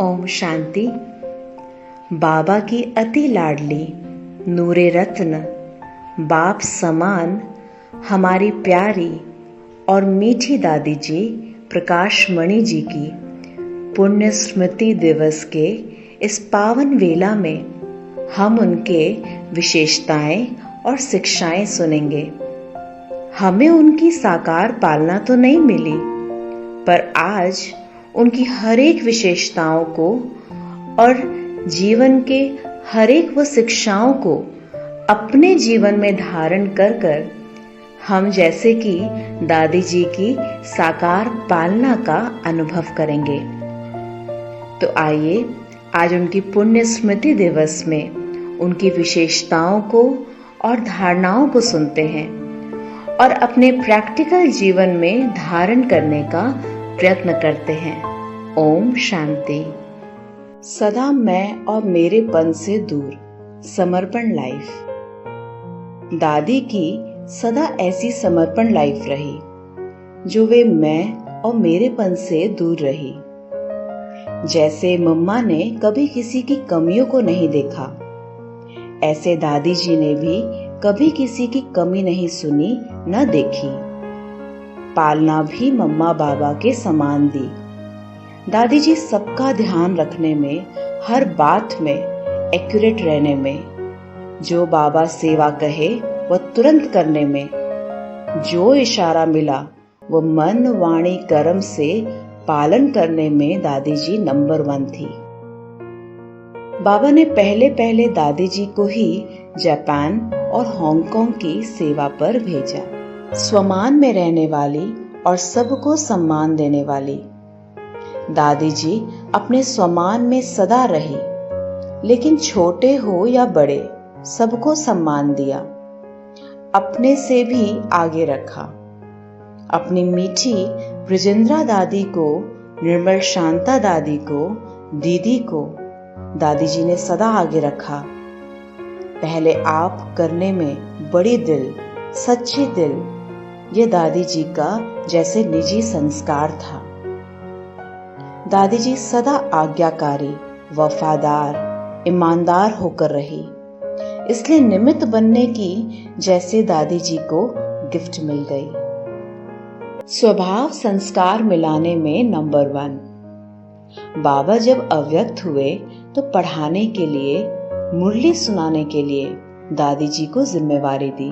ओम शांति। बाबा की अति लाडली नूरे रत्न बाप समान हमारी प्यारी और मीठी दादी जी प्रकाश मणि जी की पुण्य स्मृति दिवस के इस पावन वेला में हम उनके विशेषताएं और शिक्षाएं सुनेंगे। हमें उनकी साकार पालना तो नहीं मिली, पर आज उनकी हर एक विशेषताओं को और जीवन के हर एक वो शिक्षाओं को अपने जीवन में धारण कर कर हम जैसे कि दादी जी की साकार पालना का अनुभव करेंगे। तो आइए आज उनकी पुण्य स्मृति दिवस में उनकी विशेषताओं को और धारणाओं को सुनते हैं और अपने प्रैक्टिकल जीवन में धारण करने का प्रयत्न करते हैं। ओम शांति। सदा मैं और मेरेपन से दूर, समर्पण लाइफ। दादी की सदा ऐसी समर्पण लाइफ रही जो वे मैं और मेरेपन से दूर रही। जैसे मम्मा ने कभी किसी की कमियों को नहीं देखा, ऐसे दादी जी ने भी कभी किसी की कमी नहीं सुनी न देखी। पालना भी मम्मा बाबा के समान दी। दादी जी सबका ध्यान रखने में, हर बात में एक्यूरेट रहने में, जो बाबा सेवा कहे वह तुरंत करने में, जो इशारा मिला वो मन वाणी कर्म से पालन करने में दादी जी नंबर 1 थी। बाबा ने पहले दादी जी को ही जापान और हांगकांग की सेवा पर भेजा। स्वमान में रहने वाली और सबको सम्मान देने वाली दादी जी अपने स्वमान में सदा रही, लेकिन छोटे हो या बड़े सबको सम्मान दिया, अपने से भी आगे रखा। अपनी मीठी ब्रजेंद्रा दादी को, निर्मल शांता दादी को, दीदी को दादी जी ने सदा आगे रखा। पहले आप करने में बड़ी दिल, सच्ची दिल, ये दादी जी का जैसे निजी संस्कार था। दादी जी सदा आज्ञाकारी, वफादार, ईमानदार होकर रही, इसलिए निमित्त बनने की जैसे दादी जी को गिफ्ट मिल गई। स्वभाव संस्कार मिलाने में नंबर 1। बाबा जब अव्यक्त हुए तो पढ़ाने के लिए, मुरली सुनाने के लिए दादी जी को जिम्मेवारी दी।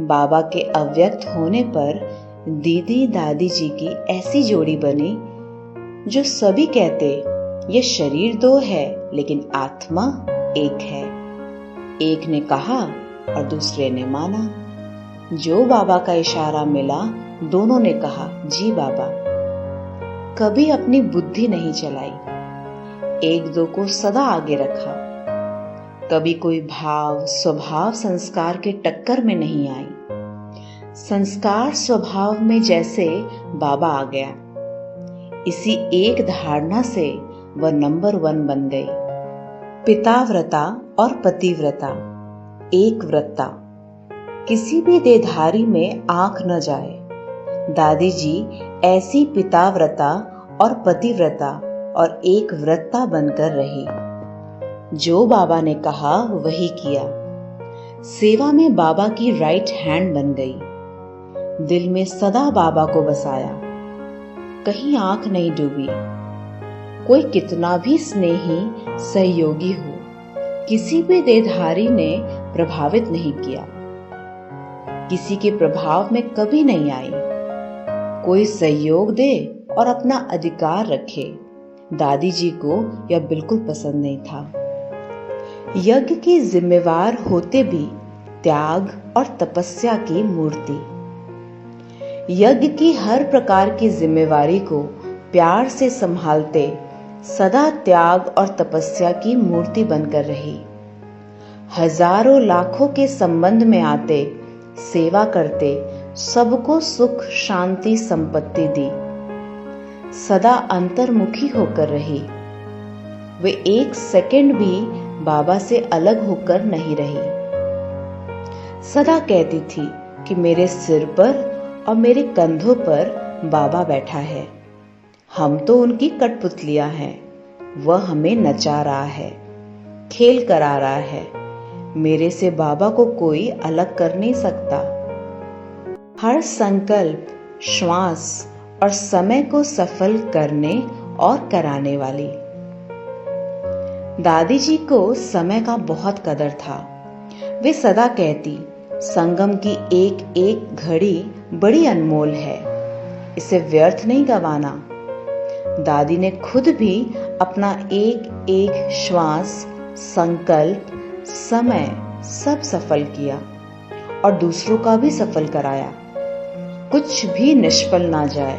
बाबा के अव्यक्त होने पर दीदी दादी जी की ऐसी जोड़ी बनी जो सभी कहते ये शरीर 2 है लेकिन आत्मा एक है। एक ने कहा और दूसरे ने माना। जो बाबा का इशारा मिला दोनों ने कहा जी बाबा। कभी अपनी बुद्धि नहीं चलाई, 1-2 को सदा आगे रखा। कभी कोई भाव स्वभाव संस्कार के टक्कर में नहीं आई। संस्कार स्वभाव में जैसे बाबा आ गया, इसी एक धारणा से वह नंबर 1 बन गई। पिताव्रता और पतिव्रता, एक व्रता, किसी भी देहधारी में आंख न जाए। दादी जी ऐसी पिताव्रता और पतिव्रता और एक व्रता बनकर रही। जो बाबा ने कहा वही किया। सेवा में बाबा की राइट हैंड बन गई। दिल में सदा बाबा को बसाया, कहीं आंख नहीं डूबी। कोई कितना भी स्नेही सहयोगी हो, किसी भी देहधारी ने प्रभावित नहीं किया, किसी के प्रभाव में कभी नहीं आई। कोई सहयोग दे और अपना अधिकार रखे, दादी जी को यह बिल्कुल पसंद नहीं था। यज्ञ की जिम्मेवार होते भी त्याग और तपस्या की मूर्ति। यज्ञ की हर प्रकार की जिम्मेवारी को प्यार से संभालते सदा त्याग और तपस्या की मूर्ति बनकर रही। हजारों लाखों के संबंध में आते, सेवा करते, सबको सुख शांति संपत्ति दी। सदा अंतर्मुखी होकर रही। वे 1 सेकंड भी बाबा से अलग होकर नहीं रही। सदा कहती थी कि मेरे सिर पर और मेरे कंधों पर बाबा बैठा है। हम तो उनकी कठपुतलियां हैं, वह हमें नचा रहा है, खेल करा रहा है। मेरे से बाबा को कोई अलग कर नहीं सकता। हर संकल्प, श्वास और समय को सफल करने और कराने वाली। दादी जी को समय का बहुत कदर था। वे सदा कहती, संगम की एक एक घड़ी बड़ी अनमोल है, इसे व्यर्थ नहीं गंवाना। दादी ने खुद भी अपना एक एक श्वास, संकल्प, समय सब सफल किया और दूसरों का भी सफल कराया। कुछ भी निष्फल ना जाए।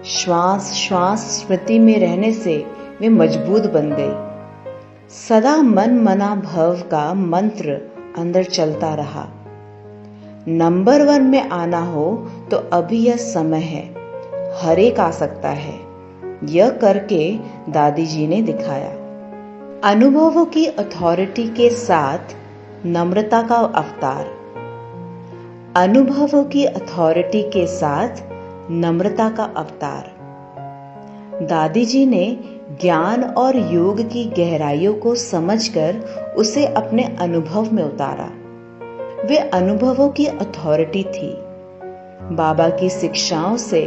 श्वास श्वास स्मृति में रहने से वे मजबूत बन गई। सदा मन मना भव का मंत्र अंदर चलता रहा। नंबर 1 में आना हो तो अभी यह समय है, हर एक आ सकता है। यह करके दादी जी ने दिखाया। अनुभवों की अथॉरिटी के साथ नम्रता का अवतार। अनुभवों की अथॉरिटी के साथ नम्रता का अवतार। दादी जी ने ज्ञान और योग की गहराइयों को समझकर उसे अपने अनुभव में उतारा। वे अनुभवों की अथॉरिटी थी। बाबा की शिक्षाओं से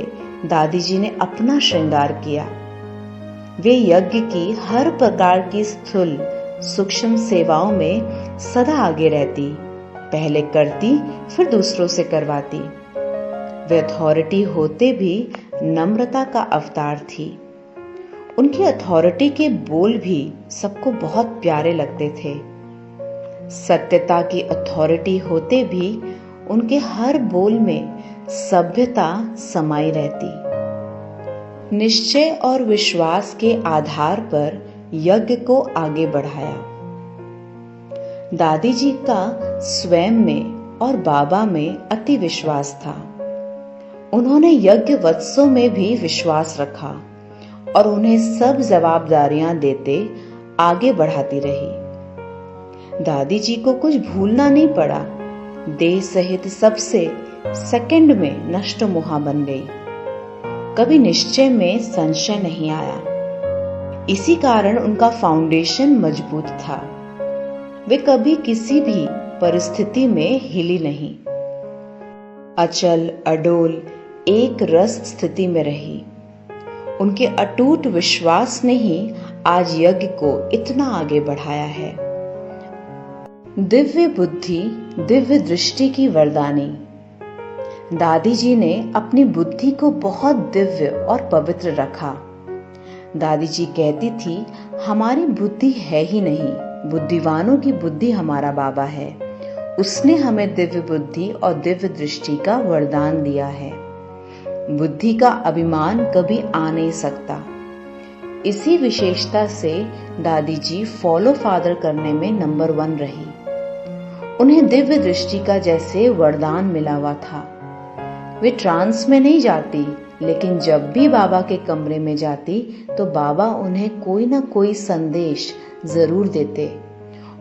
दादी जी ने अपना श्रृंगार किया। वे यज्ञ की हर प्रकार की स्थूल सूक्ष्म सेवाओं में सदा आगे रहती, पहले करती फिर दूसरों से करवाती। वे अथॉरिटी होते भी नम्रता का अवतार थी। उनकी अथॉरिटी के बोल भी सबको बहुत प्यारे लगते थे। सत्यता की अथॉरिटी होते भी उनके हर बोल में सभ्यता समाई रहती। निश्चय और विश्वास के आधार पर यज्ञ को आगे बढ़ाया। दादी जी का स्वयं में और बाबा में अति विश्वास था। उन्होंने यज्ञ वत्सों में भी विश्वास रखा और उन्हें सब जवाबदारियां देते आगे बढ़ाती रही। दादी जी को कुछ भूलना नहीं पड़ा। देह सहित सबसे सेकंड में नष्ट मुहा बन गई। कभी निश्चय में संशय नहीं आया। इसी कारण उनका फाउंडेशन मजबूत था। वे कभी किसी भी परिस्थिति में हिली नहीं। अचल अडोल एक रस स्थिति में रही। उनके अटूट विश्वास ने ही आज यज्ञ को इतना आगे बढ़ाया है। दिव्य बुद्धि, दिव्य दृष्टि की वरदानी। दादी जी ने अपनी बुद्धि को बहुत दिव्य और पवित्र रखा। दादी जी कहती थी, हमारी बुद्धि है ही नहीं, बुद्धिवानों की बुद्धि हमारा बाबा है। उसने हमें दिव्य बुद्धि और दिव्य दृष्टि का वरदान दिया है। बुद्धि का अभिमान कभी आ नहीं सकता। इसी विशेषता से दादी जी फॉलो फादर करने में नंबर 1 रही। उन्हें दिव्य दृष्टि का जैसे वरदान मिला हुआ था। वे ट्रांस में नहीं जाती, लेकिन जब भी बाबा के कमरे में जाती तो बाबा उन्हें कोई ना कोई संदेश जरूर देते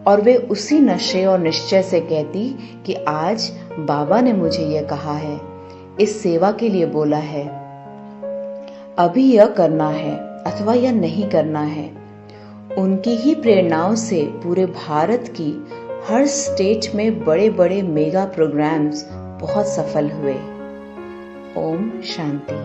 और वे उसी नशे और निश्चय से कहती कि आज बाबा ने मुझे यह कहा है, इस सेवा के लिए बोला है, अभी यह करना है अथवा यह नहीं करना है। उनकी ही प्रेरणाओं से पूरे भारत की हर स्टेट में बड़े बड़े मेगा प्रोग्राम्स बहुत सफल हुए। ओम शांति।